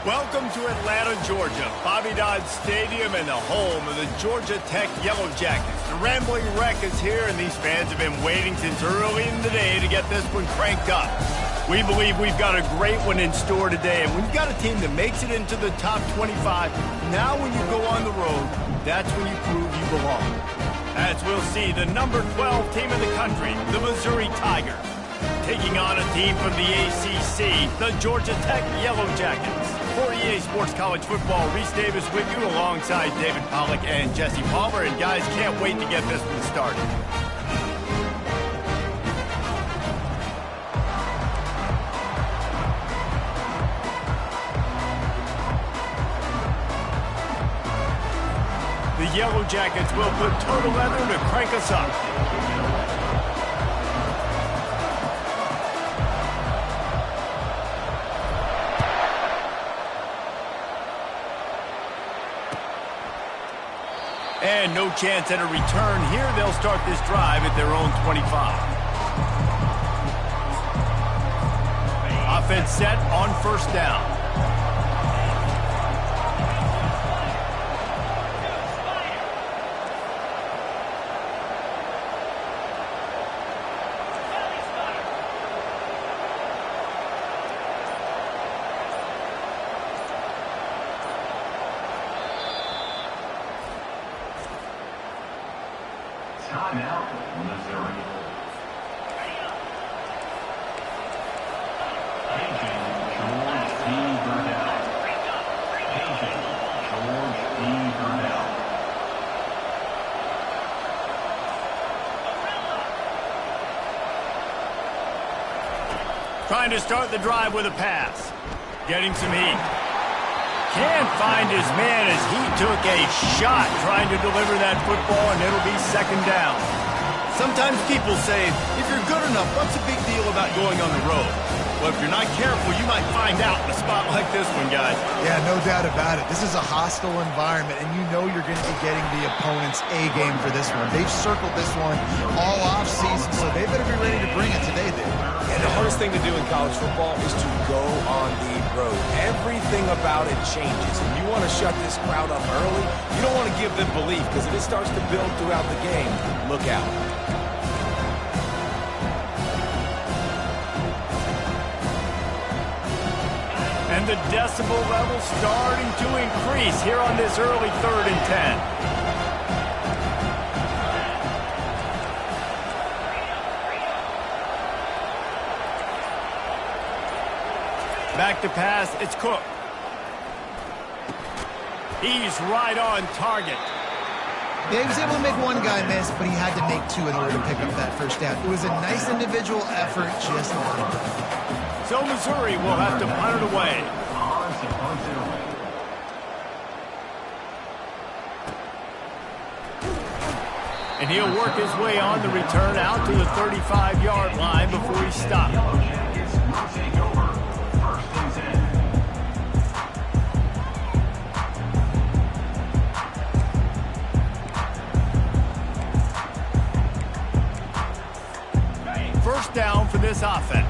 Welcome to Atlanta, Georgia, Bobby Dodd Stadium and the home of the Georgia Tech Yellow Jackets. The Rambling Wreck is here, and these fans have been waiting since early in the day to get this one cranked up. We believe we've got a great one in store today, and when you've got a team that makes it into the top 25, now when you go on the road, that's when you prove you belong. As we'll see, the number 12 team in the country, the Missouri Tigers, taking on a team from the ACC, the Georgia Tech Yellow Jackets. For EA Sports College Football, Reese Davis with you alongside David Pollack and Jesse Palmer. And guys, can't wait to get this one started. The Yellow Jackets will put total leather to crank us up. And no chance at a return here. They'll start this drive at their own 25. Offense set on first down. Timeout, Missouri. Agent George D. Burnell. Agent George D. Burnell. Trying to start the drive with a pass. Getting some heat. Can't find his man as he took a shot trying to deliver that football, and it'll be second down. Sometimes people say, if you're good enough, what's the big deal about going on the road? Well, if you're not careful, you might find out in a spot like this one, guys. Yeah, no doubt about it. This is a hostile environment, and you know you're going to be getting the opponent's A-game for this one. They've circled this one all off-season, so they better be ready to bring it today, Dave. And the hardest thing to do in college football is to go on the road. Everything about it changes, and you want to shut this crowd up early. You don't want to give them belief, because if it starts to build throughout the game, look out. And the decibel level starting to increase here on this early 3rd and 10. Back to pass, it's Cook. He's right on target. Yeah, he was able to make one guy miss, but he had to make two in order to pick up that first down. It was a nice individual effort, just not enough. So Missouri will have to punt it away. And he'll work his way on the return out to the 35-yard line before he stopped. First down for this offense.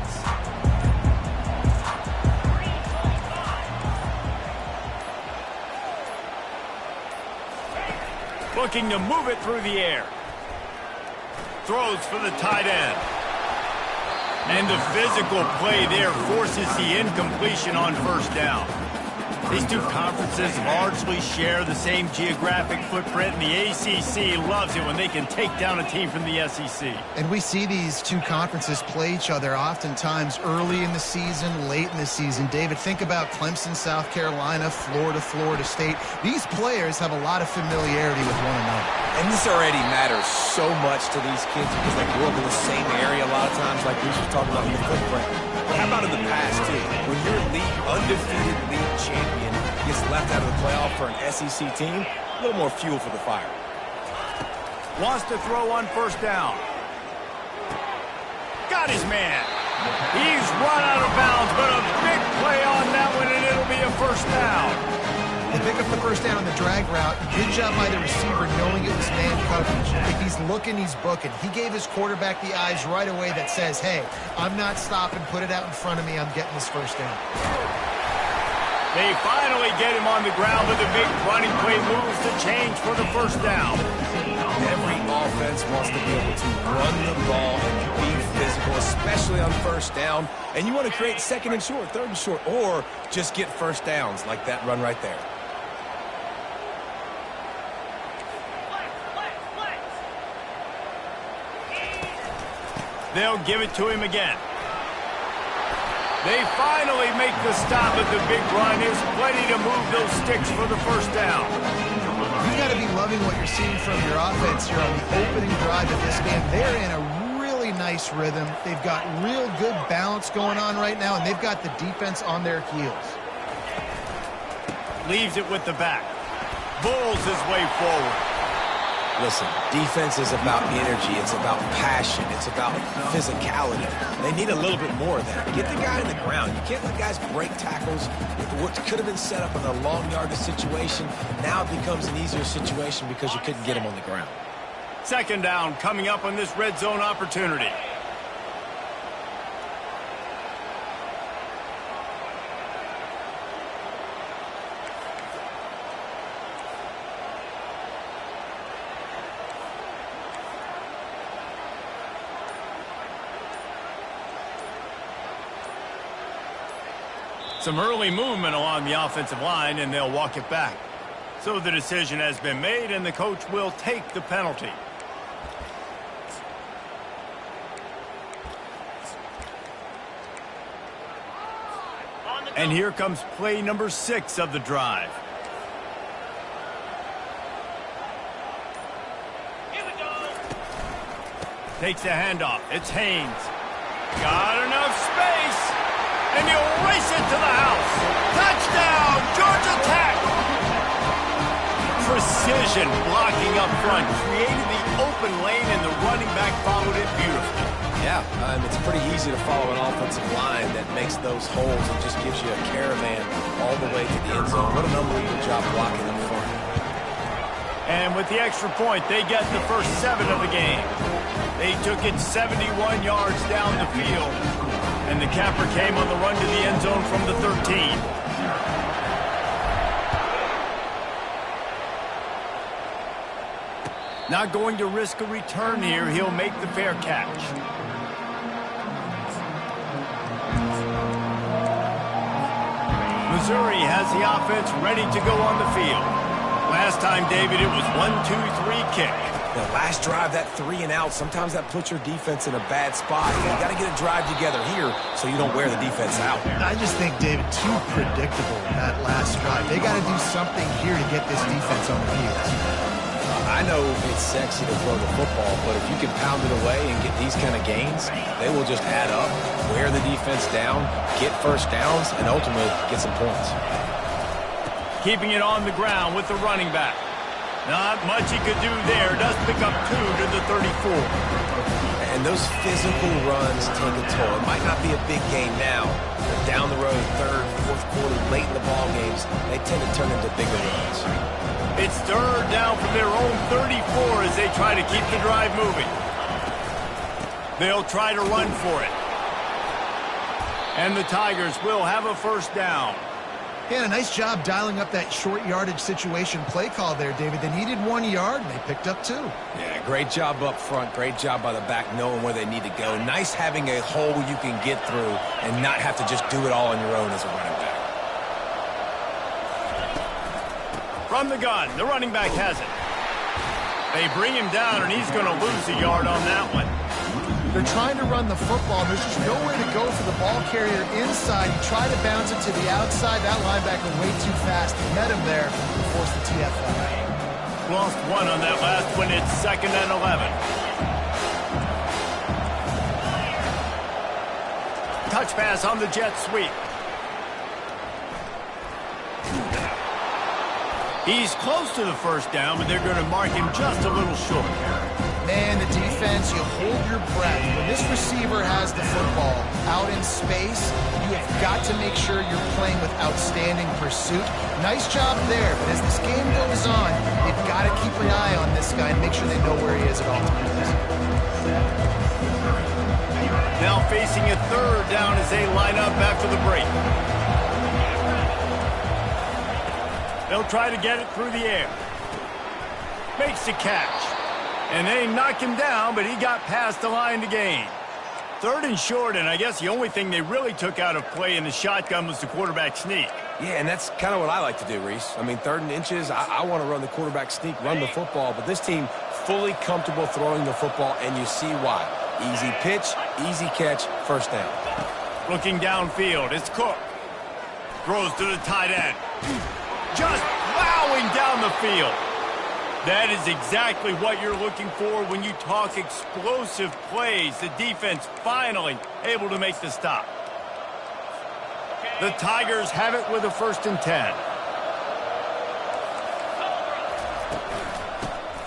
Looking to move it through the air. Throws for the tight end. And the physical play there forces the incompletion on first down. These two conferences largely share the same geographic footprint, and the ACC loves it when they can take down a team from the SEC. And we see these two conferences play each other oftentimes early in the season, late in the season. David, think about Clemson, South Carolina, Florida, Florida State. These players have a lot of familiarity with one another. And this already matters so much to these kids because they grew up in the same area a lot of times, like we were talking about in the footprint. But how about in the past, too? When your undefeated league champion gets left out of the playoff for an SEC team, a little more fuel for the fire. Wants to throw on first down. Got his man. He's run out of bounds, but a big play on that one, and it'll be a first down. They pick up the first down on the drag route. Good job by the receiver knowing it was man coverage. If he's looking, he's booking. He gave his quarterback the eyes right away that says, hey, I'm not stopping. Put it out in front of me. I'm getting this first down. They finally get him on the ground, but the big running play moves the change for the first down. Every offense wants to be able to run the ball and be physical, especially on first down. And you want to create second and short, third and short, or just get first downs like that run right there. They'll give it to him again. They finally make the stop at the big run. Is plenty to move those sticks for the first down. You got to be loving what you're seeing from your offense here on the opening drive of this game. They're in a really nice rhythm. They've got real good balance going on right now, and they've got the defense on their heels. Leaves it with the back. Bulls his way forward. Listen, defense is about energy. It's about passion. It's about physicality. They need a little bit more of that. Get the guy on the ground. You can't let guys break tackles. What could have been set up in a long yardage situation, now it becomes an easier situation because you couldn't get him on the ground. Second down coming up on this red zone opportunity. Some early movement along the offensive line, and they'll walk it back. So the decision has been made, and the coach will take the penalty. And here comes play number 6 of the drive. Here we go. Takes the handoff. It's Haynes. Got enough space. And he'll race it to the house. Touchdown, Georgia Tech! Precision blocking up front. Created the open lane, and the running back followed it beautifully. Yeah, it's pretty easy to follow an offensive line that makes those holes and just gives you a caravan all the way to the end zone. What an unbelievable job blocking up front. And with the extra point, they get the first 7 of the game. They took it 71 yards down the field. And the capper came on the run to the end zone from the 13. Not going to risk a return here. He'll make the fair catch. Missouri has the offense ready to go on the field. Last time, David, it was 1-2-3 kick. The last drive, that 3 and out, sometimes that puts your defense in a bad spot. You got to get a drive together here so you don't wear the defense out. I just think, David, too predictable that last drive. They got to do something here to get this defense on the field. I know it's sexy to throw the football, but if you can pound it away and get these kind of gains, they will just add up, wear the defense down, get first downs, and ultimately get some points. Keeping it on the ground with the running back. Not much he could do there. Does pick up 2 to the 34. And those physical runs take a toll. It might not be a big game now, but down the road, third, fourth quarter, late in the ball games, they tend to turn into bigger runs. It's third down from their own 34 as they try to keep the drive moving. They'll try to run for it. And the Tigers will have a first down. Yeah, a nice job dialing up that short yardage situation play call there, David. They needed 1 yard, and they picked up 2. Yeah, great job up front. Great job by the back knowing where they need to go. Nice having a hole you can get through and not have to just do it all on your own as a running back. From the gun, the running back has it. They bring him down, and he's going to lose a yard on that one. They're trying to run the football. There's just nowhere to go for the ball carrier inside. He tried to bounce it to the outside. That linebacker way too fast. He met him there and forced the TFL. Lost 1 on that last one. It's 2nd and 11. Touch pass on the jet sweep. He's close to the first down, but they're going to mark him just a little short. Man, the defense, you hold your breath. When this receiver has the football out in space, you have got to make sure you're playing with outstanding pursuit. Nice job there, but as this game goes on, they've got to keep an eye on this guy and make sure they know where he is at all times. Now facing a third down as they line up after the break. They'll try to get it through the air. Makes the catch. And they knock him down, but he got past the line to gain. 3rd and short, and I guess the only thing they really took out of play in the shotgun was the quarterback sneak. Yeah, and that's kind of what I like to do, Reese. I mean, 3rd and inches, I want to run the quarterback sneak, run the football, but this team fully comfortable throwing the football, and you see why. Easy pitch, easy catch, first down. Looking downfield, it's Cook. Throws to the tight end. Just plowing down the field. That is exactly what you're looking for when you talk explosive plays. The defense finally able to make the stop. The Tigers have it with a 1st and 10.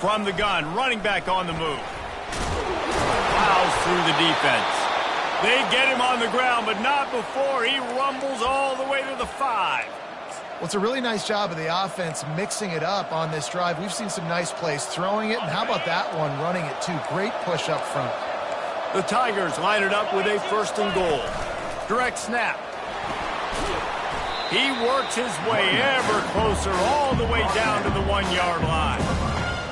From the gun, running back on the move. Plows through the defense. They get him on the ground, but not before he rumbles all the way to the 5. Well, it's a really nice job of the offense mixing it up on this drive. We've seen some nice plays throwing it, and how about that one running it too? Great push up front. The Tigers line it up with a 1st and goal. Direct snap. He works his way ever closer all the way down to the 1-yard line.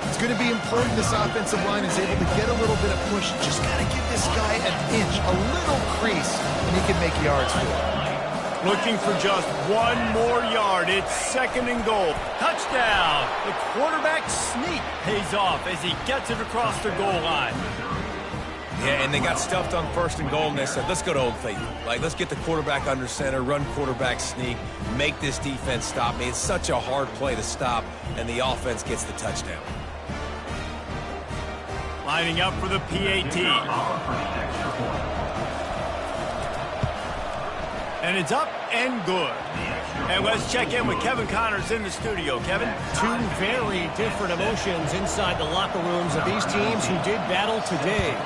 It's going to be important this offensive line is able to get a little bit of push. Just got to give this guy an inch, a little crease, and he can make yards for it. Looking for just 1 more yard. It's 2nd and goal. Touchdown. The quarterback sneak pays off as he gets it across the goal line. Yeah, and they got stuffed on 1st and goal, and they said, let's go to Old Faithful. Like, let's get the quarterback under center, run quarterback sneak, make this defense stop me. It's such a hard play to stop, and the offense gets the touchdown. Lining up for the PAT. And it's up and good. And let's check in with Kevin Connors in the studio. Kevin? 2 very different emotions inside the locker rooms of these teams who did battle today.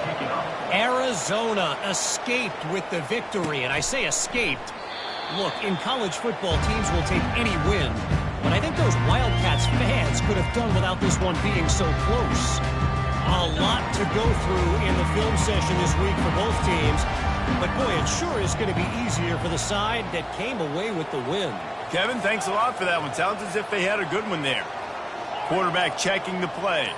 Arizona escaped with the victory, and I say escaped. Look, in college football, teams will take any win, but I think those Wildcats fans could have done without this one being so close. A lot to go through in the film session this week for both teams. But, boy, it sure is going to be easier for the side that came away with the win. Kevin, thanks a lot for that one. Sounds as if they had a good one there. Quarterback checking the play.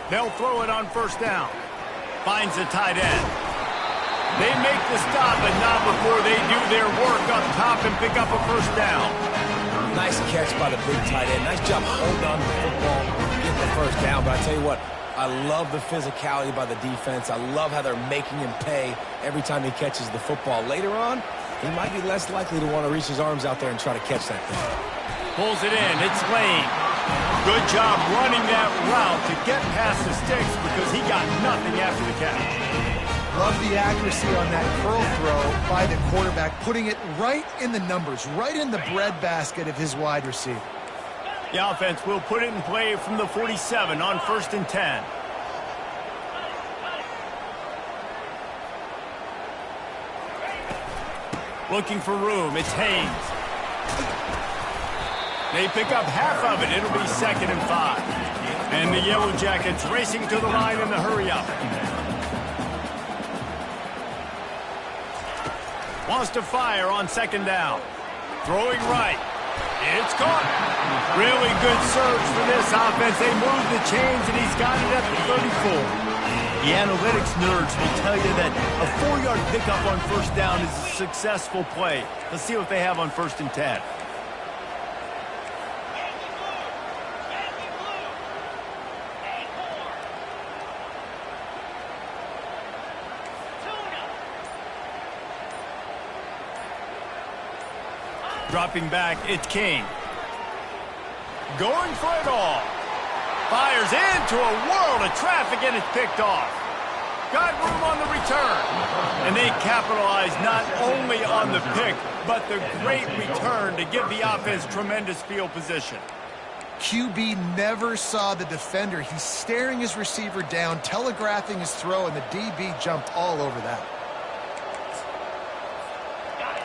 They'll throw it on 1st down. Finds the tight end. They make the stop, but not before they do their work up top and pick up a 1st down. Nice catch by the big tight end. Nice job holding on to the football, getting the 1st down. But I tell you what, I love the physicality by the defense. I love how they're making him pay every time he catches the football. Later on, he might be less likely to want to reach his arms out there and try to catch that thing. Pulls it in. It's Lane. Good job running that route to get past the sticks because he got nothing after the catch. Love the accuracy on that curl throw by the quarterback, putting it right in the numbers, right in the breadbasket of his wide receiver. The offense will put it in play from the 47 on 1st and 10. Looking for room. It's Haynes. They pick up half of it. It'll be 2nd and 5. And the Yellow Jackets racing to the line in the hurry-up. Wants to fire on 2nd down. Throwing right. It's caught. Really good surge for this offense. They move the chains, and he's got it at the 34. The analytics nerds will tell you that a 4-yard pickup on 1st down is a successful play. Let's see what they have on 1st and 10. Dropping back, it's King. Going for it all. Fires into a world of traffic, and it's picked off. Got room on the return. And they capitalize not only on the pick, but the great return to give the offense tremendous field position. QB never saw the defender. He's staring his receiver down, telegraphing his throw, and the DB jumped all over that.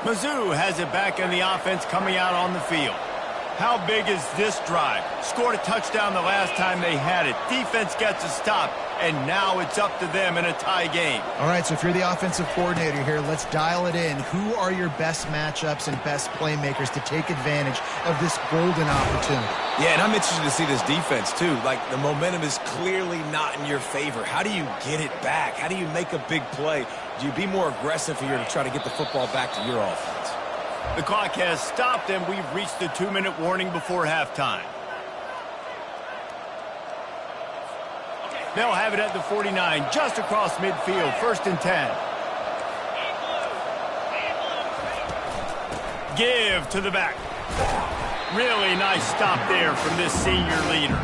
Mizzou has it back in the offense coming out on the field. How big is this drive? Scored a touchdown the last time they had it. Defense gets a stop, and now it's up to them in a tie game. All right, so if you're the offensive coordinator here, let's dial it in. Who are your best matchups and best playmakers to take advantage of this golden opportunity? Yeah, and I'm interested to see this defense, too. Like, the momentum is clearly not in your favor. How do you get it back? How do you make a big play? Do you be more aggressive here to try to get the football back to your offense? The clock has stopped, and we've reached the 2-minute warning before halftime. They'll have it at the 49, just across midfield, 1st and 10. Give to the back. Really nice stop there from this senior leader.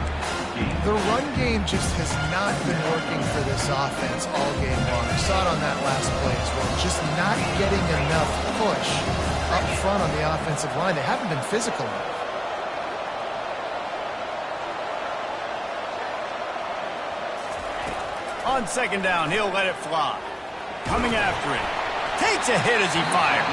The run game just has not been working for this offense all game long. We saw it on that last play as well. Just not getting enough push up front on the offensive line. They haven't been physical enough. On 2nd down, he'll let it fly. Coming after it. Takes a hit as he fires.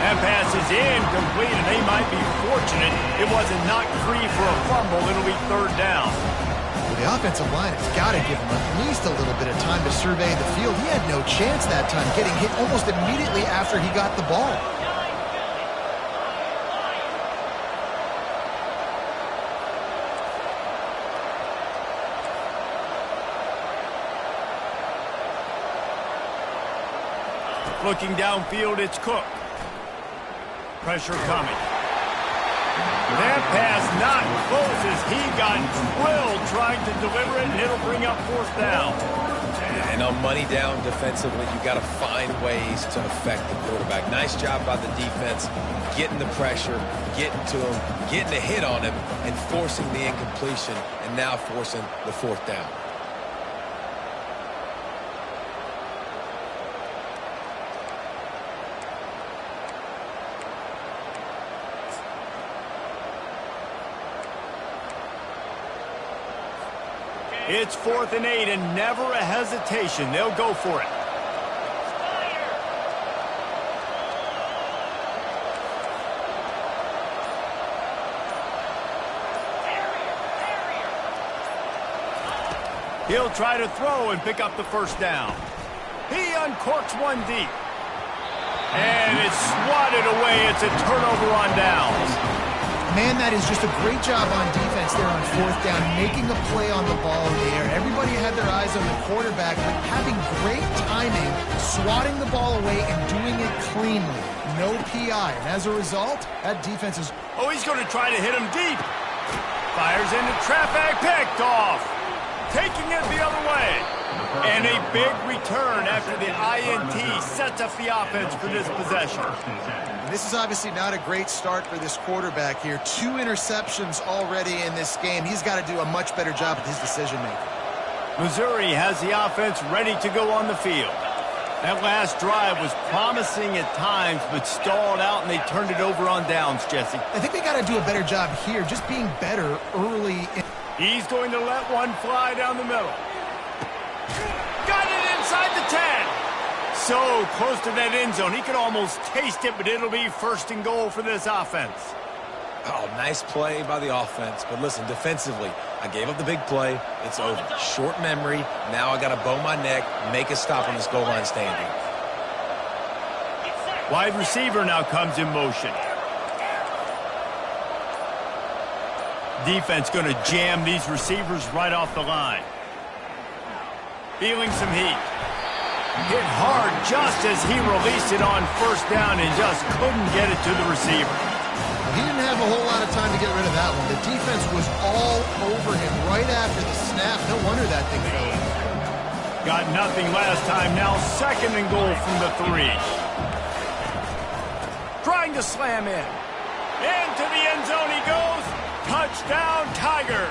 That pass is incomplete, and they might be fortunate it wasn't knocked free for a fumble. It'll be 3rd down. Well, the offensive line has got to give him at least a little bit of time to survey the field. He had no chance that time, getting hit almost immediately after he got the ball. Looking downfield, it's Cook. Pressure coming. That pass not close as he got drilled trying to deliver it, and it'll bring up 4th down. And on money down defensively, you got to find ways to affect the quarterback. Nice job by the defense, getting the pressure, getting to him, getting a hit on him, and forcing the incompletion, and now forcing the 4th down. It's 4th and 8, and never a hesitation. They'll go for it. He'll try to throw and pick up the 1st down. He uncorks one deep. And it's swatted away. It's a turnover on downs. Man, that is just a great job on defense there on 4th down, making a play on the ball in the air. Everybody had their eyes on the quarterback, but having great timing, swatting the ball away and doing it cleanly. No PI. And as a result, that defense is... Oh, he's going to try to hit him deep. Fires into traffic, picked off. Taking it the other way. And a big return after the INT sets up the offense for this possession. This is obviously not a great start for this quarterback here. 2 interceptions already in this game. He's got to do a much better job with his decision-making. Missouri has the offense ready to go on the field. That last drive was promising at times, but stalled out, and they turned it over on downs, Jesse. I think they got to do a better job here, just being better early. He's going to let one fly down the middle. Got it inside the 10. So close to that end zone. He could almost taste it, but it'll be 1st and goal for this offense. Oh, nice play by the offense. But listen, defensively, I gave up the big play. It's over. Short memory. Now I got to bow my neck, make a stop on this goal line standing. Wide receiver now comes in motion. Defense going to jam these receivers right off the line. Feeling some heat. Hit hard just as he released it on 1st down and just couldn't get it to the receiver. He didn't have a whole lot of time to get rid of that one. The defense was all over him right after the snap. No wonder that thing fell in. Got nothing last time. Now 2nd and goal from the 3. Trying to slam in. Into the end zone he goes. Touchdown, Tiger.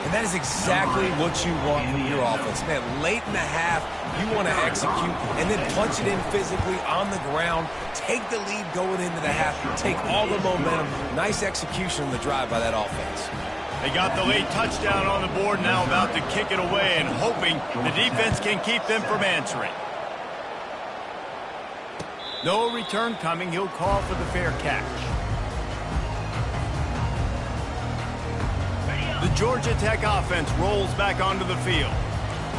And that is exactly what you want from your offense. Man, late in the half, you want to execute and then punch it in physically on the ground. Take the lead going into the half. Take all the momentum. Nice execution on the drive by that offense. They got the late touchdown on the board, now about to kick it away and hoping the defense can keep them from answering. No return coming. He'll call for the fair catch. The The Georgia Tech offense rolls back onto the field.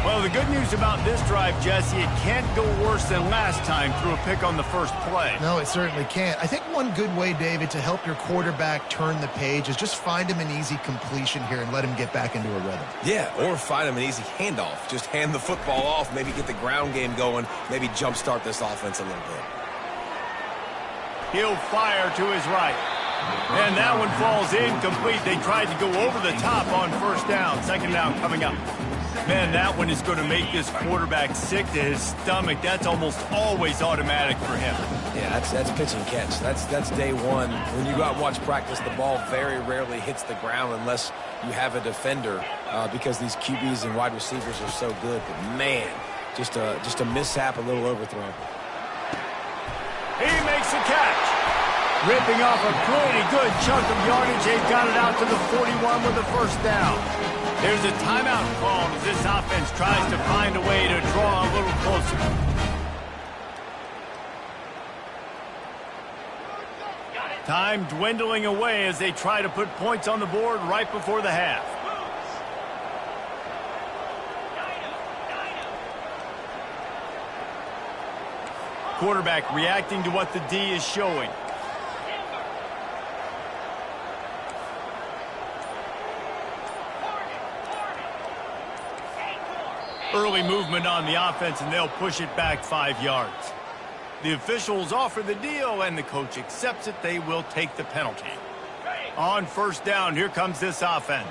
Well, the good news about this drive, Jesse, it can't go worse than last time through a pick on the first play. No, it certainly can't. I think one good way, David, to help your quarterback turn the page is just find him an easy completion here and let him get back into a rhythm. Yeah, or find him an easy handoff. Just hand the football off, maybe get the ground game going, maybe jumpstart this offense a little bit. He'll fire to his right. And that one falls incomplete. They tried to go over the top on first down. Second down coming up. Man, that one is going to make this quarterback sick to his stomach. That's almost always automatic for him. Yeah, that's pitch and catch. That's day one. When you go out and watch practice, the ball very rarely hits the ground unless you have a defender because these QBs and wide receivers are so good. But, man, just a mishap, a little overthrow. He makes a catch. Ripping off a pretty good chunk of yardage. They've got it out to the 41 with the first down. There's a timeout called as this offense tries to find a way to draw a little closer. Time dwindling away as they try to put points on the board right before the half. Quarterback reacting to what the D is showing. Early movement on the offense, and they'll push it back 5 yards. The officials offer the deal, and the coach accepts it. They will take the penalty. On first down, here comes this offense.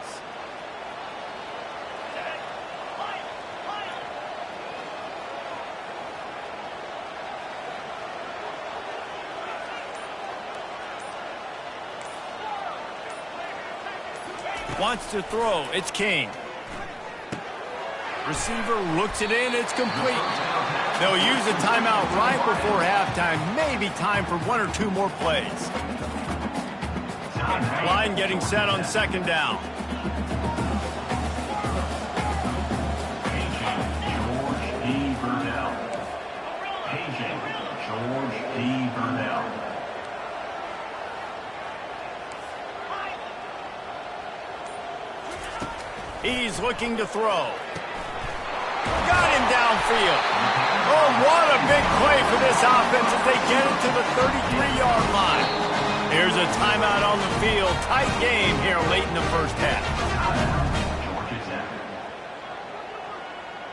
Wants to throw. It's King. Receiver looks it in. It's complete. They'll use a timeout right before halftime. Maybe time for one or two more plays. Line getting set on second down. George D. Burnell. He's looking to throw. Got him downfield. Oh, what a big play for this offense as they get it to the 33-yard line. Here's a timeout on the field. Tight game here late in the first half.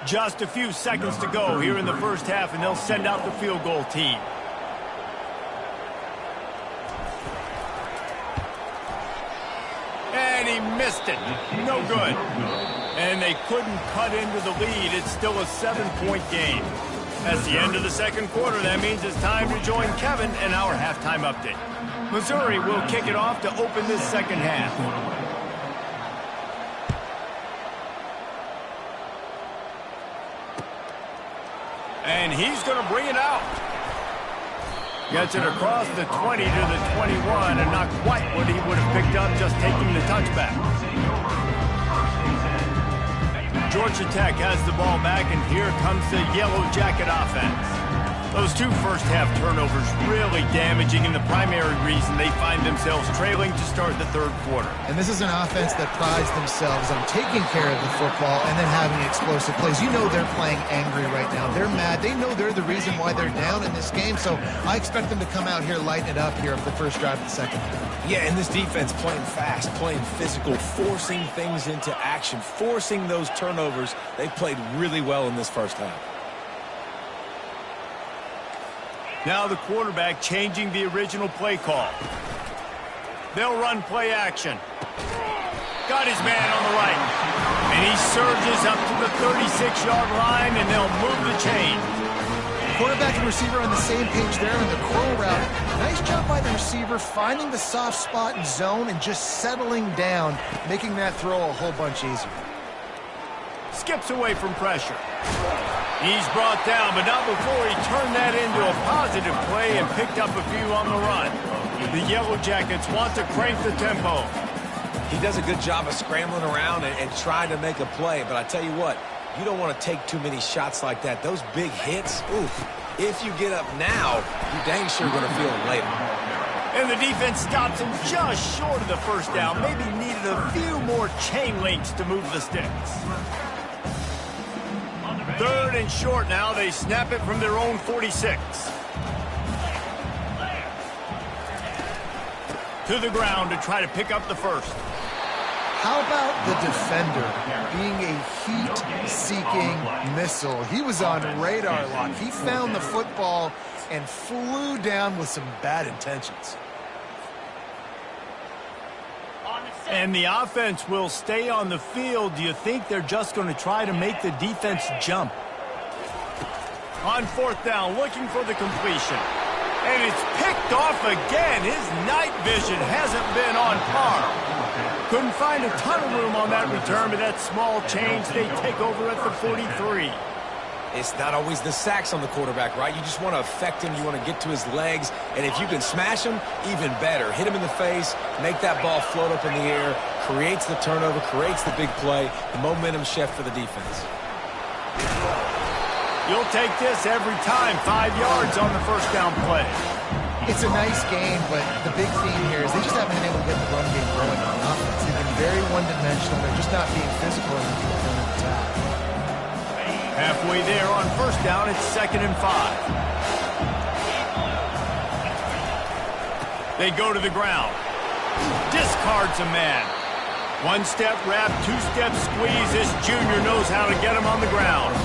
Just a few seconds to go here in the first half, and they'll send out the field goal team. And he missed it. No good. And they couldn't cut into the lead. It's still a 7-point game. That's the end of the second quarter. That means it's time to join Kevin in our halftime update. Missouri will kick it off to open this second half. And he's going to bring it out. Gets it across the 20 to the 21, and not quite what he would have picked up just taking the touchback. Georgia Tech has the ball back, and here comes the Yellow Jacket offense. Those two first-half turnovers really damaging, and the primary reason they find themselves trailing to start the third quarter. And this is an offense that prides themselves on taking care of the football and then having explosive plays. You know they're playing angry right now. They're mad. They know they're the reason why they're down in this game, so I expect them to come out here, lighten it up here for the first drive of the second. Yeah, and this defense playing fast, playing physical, forcing things into action, forcing those turnovers. They played really well in this first half. Now the quarterback changing the original play call. They'll run play action. Got his man on the right. And he surges up to the 36-yard line, and they'll move the chain. Quarterback and receiver on the same page there in the curl route. Nice job by the receiver finding the soft spot in zone and just settling down, making that throw a whole bunch easier. Skips away from pressure. He's brought down, but not before he turned that into a positive play and picked up a few on the run. The Yellow Jackets want to crank the tempo. He does a good job of scrambling around and trying to make a play, but I tell you what, you don't want to take too many shots like that. Those big hits, oof. If you get up now, you're dang sure going to feel it later. And the defense stops him just short of the first down. Maybe needed a few more chain links to move the sticks. 3rd and short now. They snap it from their own 46. To the ground to try to pick up the first. How about the defender being a heat-seeking missile? He was on radar lock. He found the football and flew down with some bad intentions. And the offense will stay on the field. Do you think they're just going to try to make the defense jump? On 4th down, looking for the completion. And it's picked off again. His night vision hasn't been on par. Couldn't find a ton of room on that return, but that small change, they take over at the 43. It's not always the sacks on the quarterback, right? You just want to affect him. You want to get to his legs. And if you can smash him, even better. Hit him in the face, make that ball float up in the air, creates the turnover, creates the big play, the momentum shift for the defense. You'll take this every time. 5 yards on the first down play. It's a nice game, but the big theme here is they just haven't been able to get the run game going on offense. They've been very one-dimensional. They're just not being physical in the defensive attack. Halfway there on first down, it's 2nd and 5. They go to the ground. Discards a man. 1-step wrap, 2-step squeeze. This junior knows how to get him on the ground.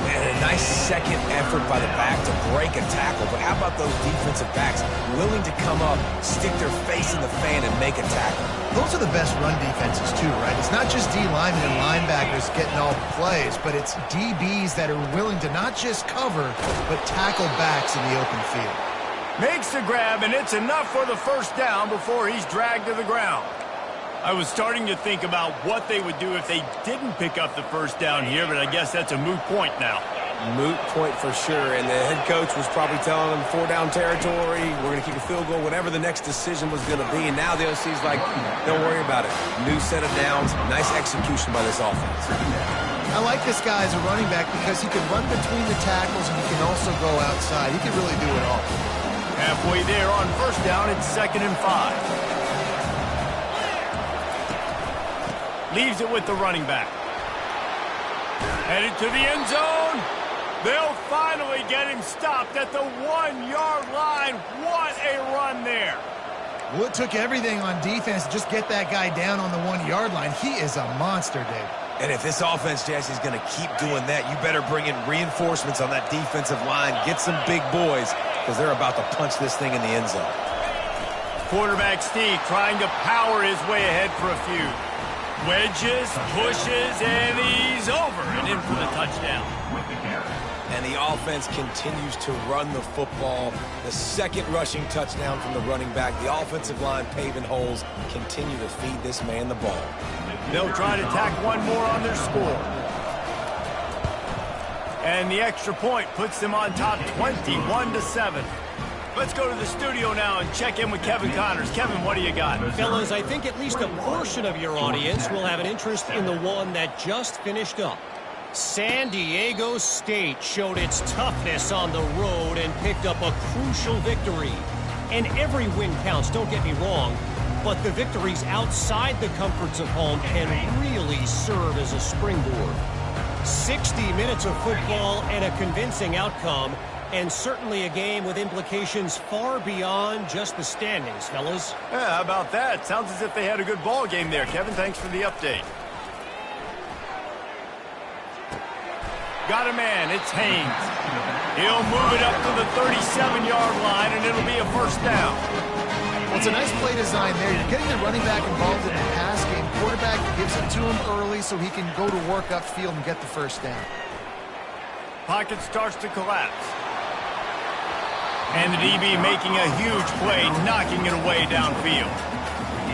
And a nice second effort by the back to break a tackle. But how about those defensive backs willing to come up, stick their face in the fan, and make a tackle? Those are the best run defenses, too, right? It's not just D linemen and linebackers getting all the plays, but it's DBs that are willing to not just cover, but tackle backs in the open field. Makes the grab, and it's enough for the first down before he's dragged to the ground. I was starting to think about what they would do if they didn't pick up the first down here, but I guess that's a moot point now. Moot point for sure, and the head coach was probably telling them 4-down territory, we're going to kick a field goal, whatever the next decision was going to be, and now the OC's like, don't worry about it. New set of downs, nice execution by this offense. I like this guy as a running back because he can run between the tackles and he can also go outside. He can really do it all. Halfway there on first down, it's 2nd and 5. Leaves it with the running back. Headed to the end zone. They'll finally get him stopped at the 1-yard line. What a run there. Well, it took everything on defense to just get that guy down on the 1-yard line. He is a monster, Dave. And if this offense, Jesse, is going to keep doing that, you better bring in reinforcements on that defensive line. Get some big boys, because they're about to punch this thing in the end zone. Quarterback Steve trying to power his way ahead for a few. Wedges, pushes, and he's over and in for the touchdown. And the offense continues to run the football. The second rushing touchdown from the running back. The offensive line paving holes. Continue to feed this man the ball. They'll try to tack one more on their score. And the extra point puts them on top 21-7. Let's go to the studio now and check in with Kevin Connors. Kevin, what do you got? Fellas, I think at least a portion of your audience will have an interest in the one that just finished up. San Diego State showed its toughness on the road and picked up a crucial victory. And every win counts, don't get me wrong, but the victories outside the comforts of home can really serve as a springboard. 60 minutes of football and a convincing outcome, and certainly a game with implications far beyond just the standings, fellas. Yeah, how about that? Sounds as if they had a good ball game there. Kevin, thanks for the update. Got a man, it's Haynes. He'll move it up to the 37-yard line, and it'll be a first down. Well, it's a nice play design there. You're getting the running back involved in the pass game. Quarterback gives it to him early so he can go to work upfield and get the first down. Pocket starts to collapse. And the DB making a huge play, knocking it away downfield.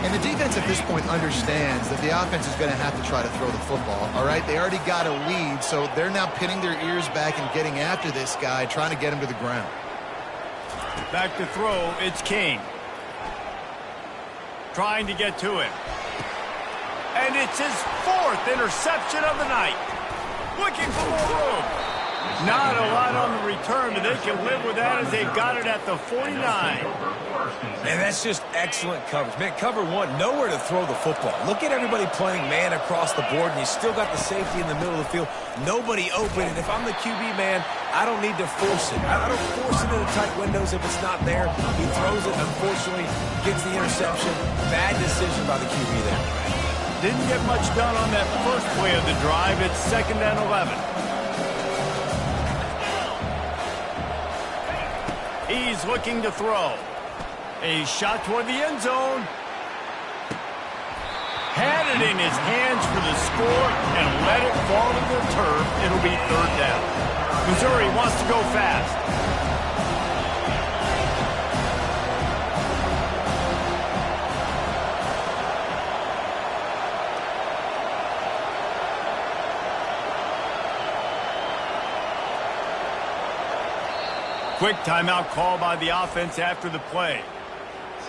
And the defense at this point understands that the offense is going to have to try to throw the football, all right? They already got a lead, so they're now pinning their ears back and getting after this guy, trying to get him to the ground. Back to throw, it's King. Trying to get to him. And it's his 4th interception of the night. Looking for more room. Not a lot on the return, but they can live with that as they've got it at the 49. And that's just excellent coverage. Man, cover one, nowhere to throw the football. Look at everybody playing man across the board, and you still got the safety in the middle of the field. Nobody open, and if I'm the QB, man, I don't need to force it. I don't force it into tight windows if it's not there. He throws it, unfortunately, gets the interception. Bad decision by the QB there. Didn't get much done on that first play of the drive. It's 2nd and 11. He's looking to throw. A shot toward the end zone. Had it in his hands for the score and let it fall to the turf. It'll be 3rd down. Missouri wants to go fast. Quick timeout call by the offense after the play.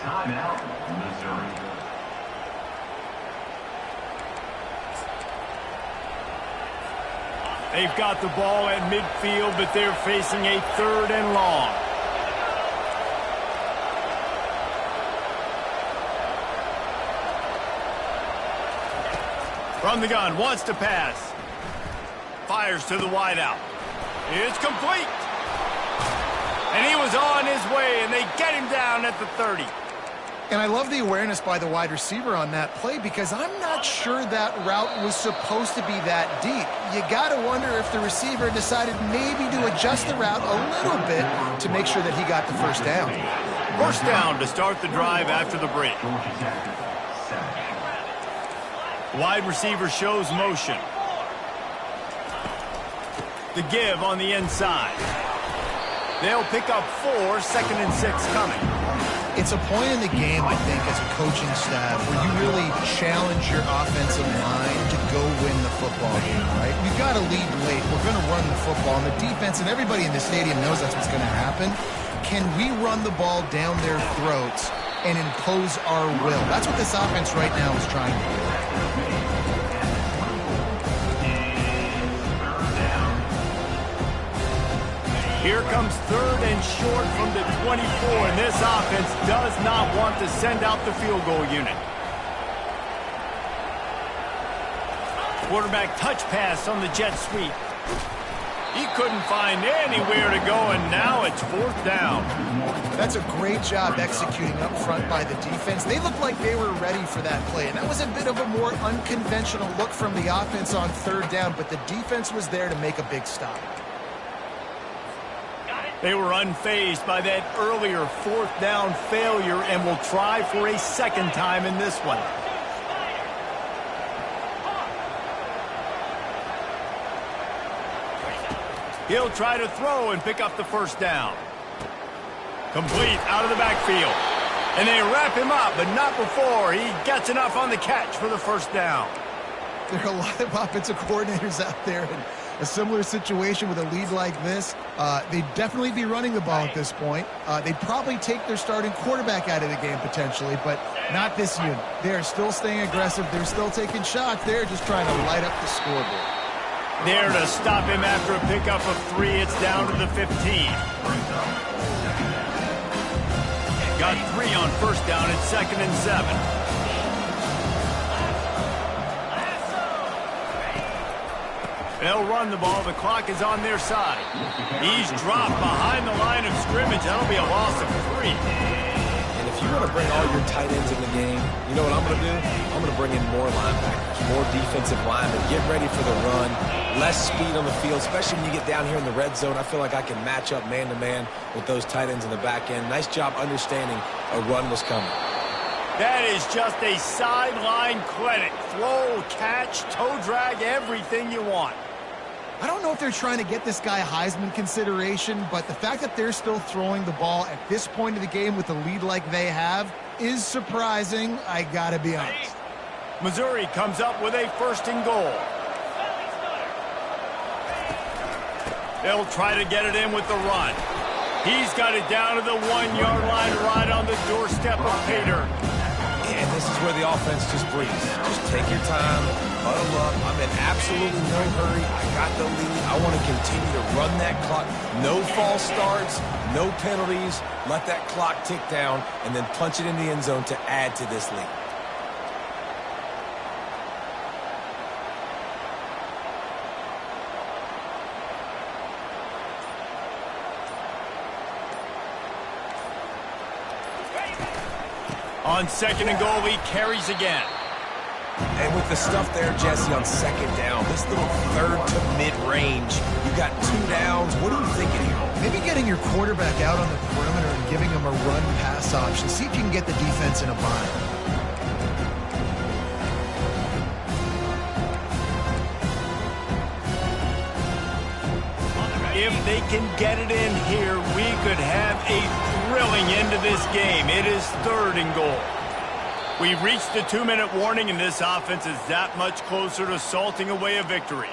Timeout, Missouri. They've got the ball at midfield, but they're facing a 3rd and long. From the gun, wants to pass. Fires to the wideout. It's complete. And he was on his way, and they get him down at the 30. And I love the awareness by the wide receiver on that play because I'm not sure that route was supposed to be that deep. You got to wonder if the receiver decided maybe to adjust the route a little bit to make sure that he got the 1st down. 1st down to start the drive after the break. Wide receiver shows motion. The give on the inside. They'll pick up 4, 2nd and 6 coming. It's a point in the game, I think, as a coaching staff where you really challenge your offensive line to go win the football game, right? We've got to lead late. We're going to run the football. And the defense and everybody in the stadium knows that's what's going to happen. Can we run the ball down their throats and impose our will? That's what this offense right now is trying to do. Here comes 3rd and short from the 24, and this offense does not want to send out the field goal unit. Quarterback touch pass on the jet sweep. He couldn't find anywhere to go, and now it's 4th down. That's a great job executing up front by the defense. They looked like they were ready for that play, and that was a bit of a more unconventional look from the offense on 3rd down, but the defense was there to make a big stop. They were unfazed by that earlier 4th down failure and will try for a 2nd time in this one. He'll try to throw and pick up the 1st down. Complete out of the backfield. And they wrap him up, but not before he gets enough on the catch for the 1st down. There are a lot of offensive coordinators out there in a similar situation with a lead like this. They'd definitely be running the ball at this point. They'd probably take their starting quarterback out of the game potentially, but not this unit. They're still staying aggressive. They're still taking shots. They're just trying to light up the scoreboard. There to stop him after a pickup of 3. It's down to the 15. Got 3 on 1st down. It's 2nd and 7. They'll run the ball. The clock is on their side. He's dropped behind the line of scrimmage. That'll be a loss of 3. And if you want to bring all your tight ends in the game, you know what I'm going to do? I'm going to bring in more linebackers, more defensive linemen. Get ready for the run. Less speed on the field, especially when you get down here in the red zone. I feel like I can match up man-to-man with those tight ends in the back end. Nice job understanding a run was coming. That is just a sideline clinic. Throw, catch, toe drag, everything you want. I don't know if they're trying to get this guy Heisman consideration, but the fact that they're still throwing the ball at this point of the game with a lead like they have is surprising, I gotta be honest. Missouri comes up with a 1st and goal. They'll try to get it in with the run. He's got it down to the 1-yard line right on the doorstep of Pater. And this is where the offense just breathes. Just take your time, huddle up. I'm in absolutely no hurry. I got the lead. I want to continue to run that clock. No false starts, no penalties. Let that clock tick down, and then punch it in the end zone to add to this lead. On second and goal, he carries again. And with the stuff there, Jesse, on second down, this little third to mid-range, you got 2 downs. What are you thinking here? Maybe getting your quarterback out on the perimeter and giving him a run-pass option. See if you can get the defense in a bind. If they can get it in here, we could have a thrilling end to this game. It is third and goal. We've reached the 2-minute warning, and this offense is that much closer to salting away a victory.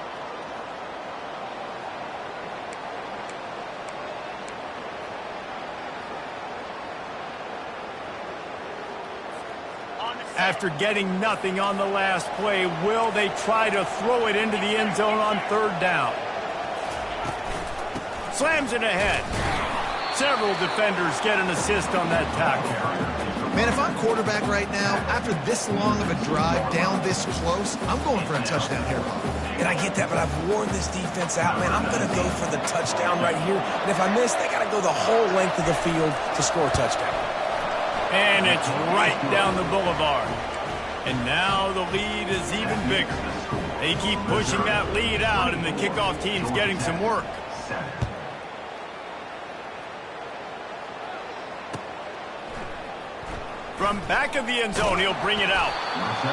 After getting nothing on the last play, will they try to throw it into the end zone on third down? Slams it ahead. Several defenders get an assist on that tackle. Man, if I'm quarterback right now, after this long of a drive down this close, I'm going for a touchdown here, Bob. And I get that, but I've worn this defense out, man. I'm going to go for the touchdown right here. And if I miss, they got to go the whole length of the field to score a touchdown. And it's right down the boulevard. And now the lead is even bigger. They keep pushing that lead out, and the kickoff team's getting some work. From back of the end zone, he'll bring it out.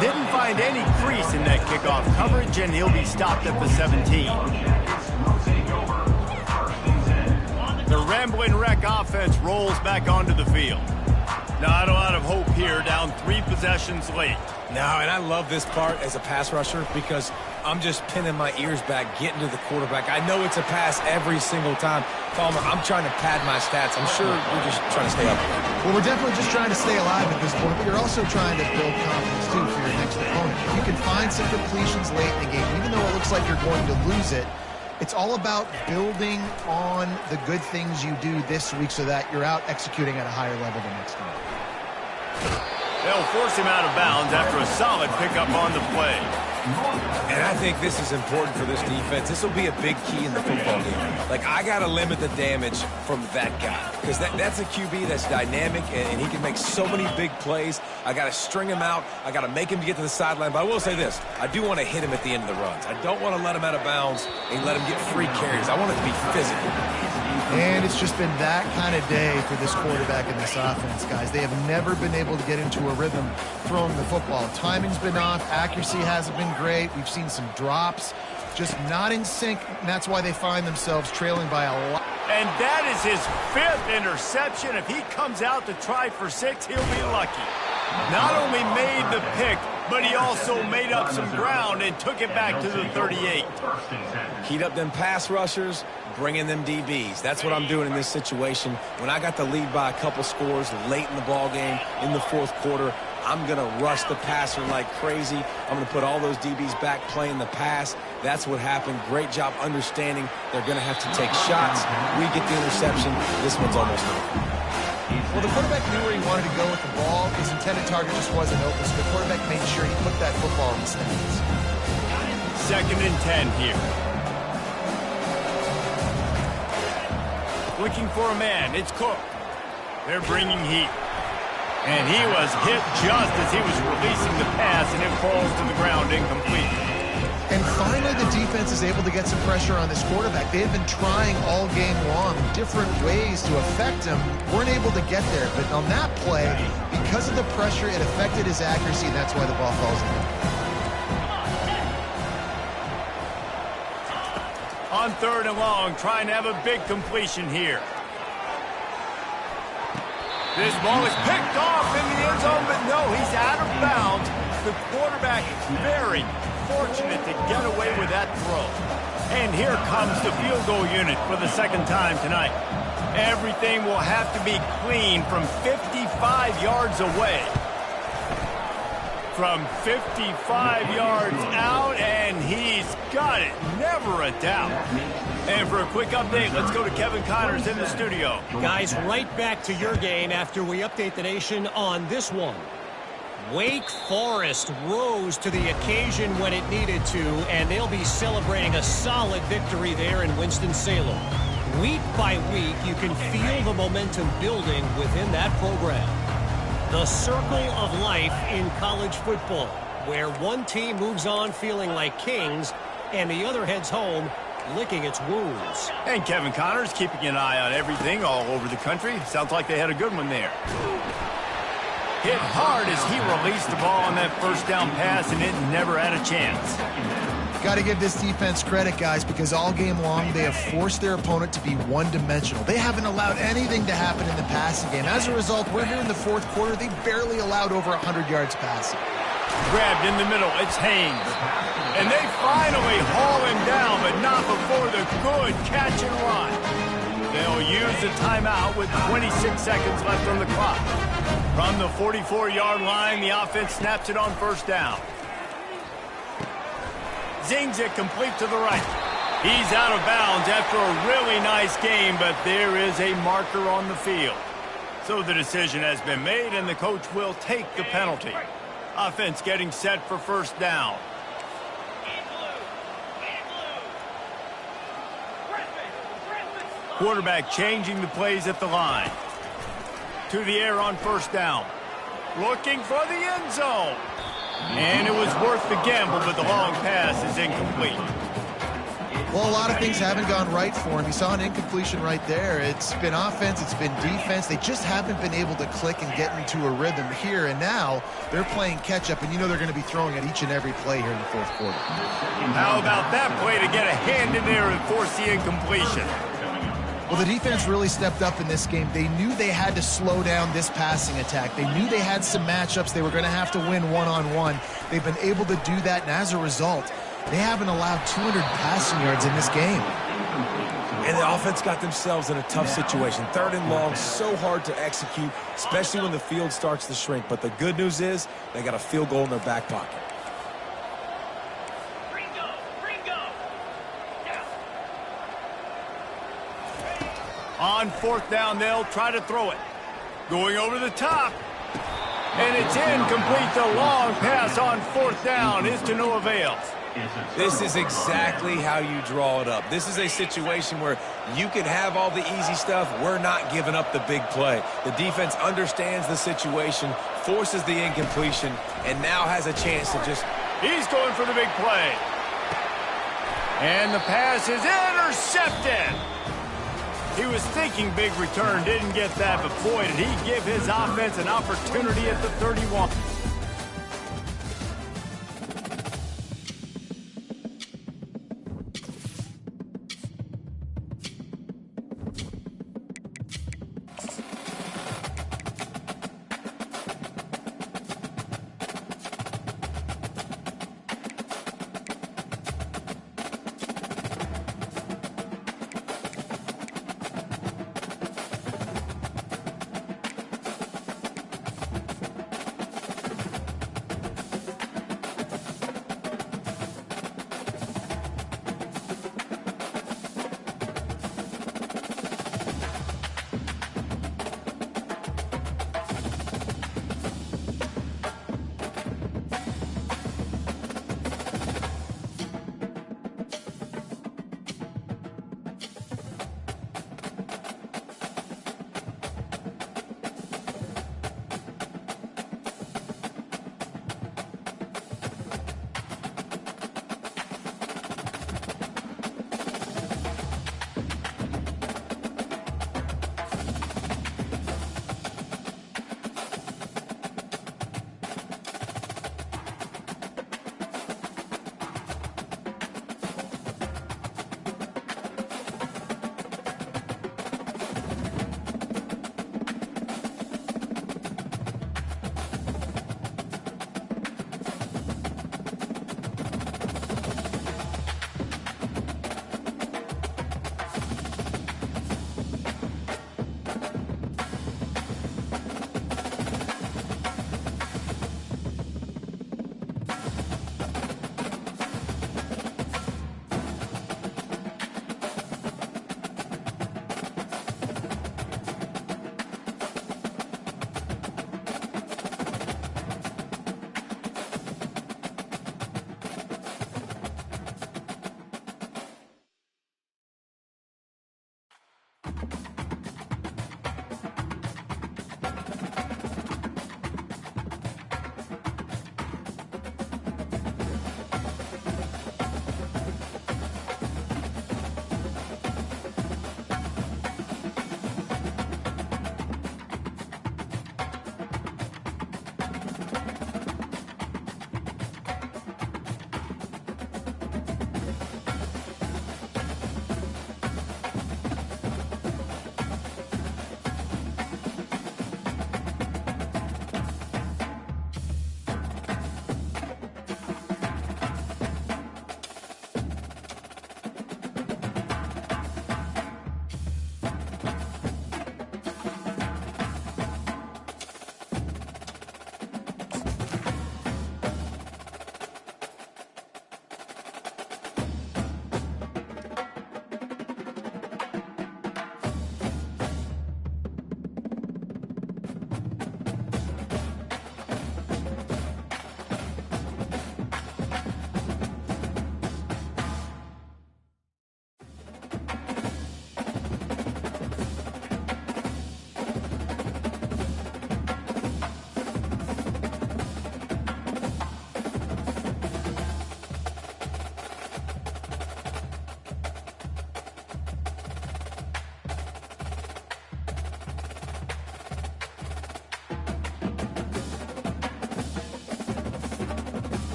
Didn't find any crease in that kickoff coverage, and he'll be stopped at the 17. The Rambling Wreck offense rolls back onto the field. Not a lot of hope here, down 3 possessions late. No, and I love this part as a pass rusher because I'm just pinning my ears back, getting to the quarterback. I know it's a pass every single time. Palmer, I'm trying to pad my stats. I'm sure we're just trying to stay up. Well, we're definitely just trying to stay alive at this point, but you're also trying to build confidence, too, for your next opponent. If you can find some completions late in the game, even though it looks like you're going to lose it, it's all about building on the good things you do this week so that you're out executing at a higher level the next time. They'll force him out of bounds after a solid pickup on the play. And I think this is important for this defense. This will be a big key in the football game. Like, I got to limit the damage from that guy because that's a QB that's dynamic, and he can make so many big plays. I got to string him out. I got to make him get to the sideline. But I will say this. I do want to hit him at the end of the runs. I don't want to let him out of bounds and let him get free carries. I want it to be physical. And it's just been that kind of day for this quarterback and this offense, guys. They have never been able to get into a rhythm throwing the football. Timing's been off. Accuracy hasn't been great. We've seen some drops. Just not in sync, and that's why they find themselves trailing by a lot. And that is his 5th interception. If he comes out to try for 6, he'll be lucky. Not only made the pick, but he also made up some ground and took it back to the 38. Heat up them pass rushers, bring in them DBs. That's what I'm doing in this situation. When I got the lead by a couple scores late in the ball game, in the 4th quarter, I'm going to rush the passer like crazy. I'm going to put all those DBs back playing the pass. That's what happened. Great job understanding they're going to have to take shots. We get the interception. This one's almost over. Well, the quarterback knew where he wanted to go with the ball. His intended target just wasn't open, so the quarterback made sure he put that football in the stands. 2nd and 10 here. Looking for a man. It's Cook. They're bringing heat. And he was hit just as he was releasing the pass, and it falls to the ground incomplete. And finally, the defense is able to get some pressure on this quarterback. They had been trying all game long different ways to affect him. Weren't able to get there. But on that play, because of the pressure, it affected his accuracy, and that's why the ball falls in. On 3rd and long, trying to have a big completion here. This ball is picked off in the end zone, but no, he's out of bounds. The quarterback very fortunate to get away with that throw. And here comes the field goal unit for the 2nd time tonight. Everything will have to be clean from 55 yards away. from 55 yards out, and he's got it. Never a doubt. And for a quick update, let's go to Kevin Connors in the studio. Guys, right back to your game after we update the nation on this one. Wake Forest rose to the occasion when it needed to, and they'll be celebrating a solid victory there in Winston-Salem. Week by week, you can feel the momentum building within that program. The circle of life in college football, where one team moves on feeling like kings and the other heads home licking its wounds. And Kevin Connors keeping an eye on everything all over the country. Sounds like they had a good one there. Hit hard as he released the ball on that first down pass, and it never had a chance. Got to give this defense credit, guys, because all game long they have forced their opponent to be one-dimensional. They haven't allowed anything to happen in the passing game. As a result, we're here in the fourth quarter. They barely allowed over 100 yards passing. Grabbed in the middle. It's Haynes. And they finally haul him down, but not before the good catch and run. They'll use the timeout with 26 seconds left on the clock. From the 44-yard line, the offense snaps it on first down. Zings it complete to the right. He's out of bounds after a really nice game, but there is a marker on the field. So the decision has been made, and the coach will take the penalty. Offense getting set for first down. Quarterback changing the plays at the line. To the air on first down. Looking for the end zone. And it was worth the gamble, but the long pass is incomplete. Well, a lot of things haven't gone right for him. You saw an incompletion right there. It's been offense, it's been defense. They just haven't been able to click and get into a rhythm here. And now they're playing catch-up, and you know they're going to be throwing at each and every play here in the fourth quarter. How about that play to get a hand in there and force the incompletion? Well, the defense really stepped up in this game. They knew they had to slow down this passing attack. They knew they had some matchups they were going to have to win one-on-one. They've been able to do that, and as a result, they haven't allowed 200 passing yards in this game. And the offense got themselves in a tough situation. Third and long, so hard to execute, especially when the field starts to shrink. But the good news is they got a field goal in their back pocket. On fourth down, they'll try to throw it. Going over the top. And it's incomplete. The long pass on fourth down is to no avail. This is exactly how you draw it up. This is a situation where you can have all the easy stuff. We're not giving up the big play. The defense understands the situation, forces the incompletion, and now has a chance to just... He's going for the big play. And the pass is intercepted. He was thinking big return, didn't get that, but boy, did he give his offense an opportunity at the 31.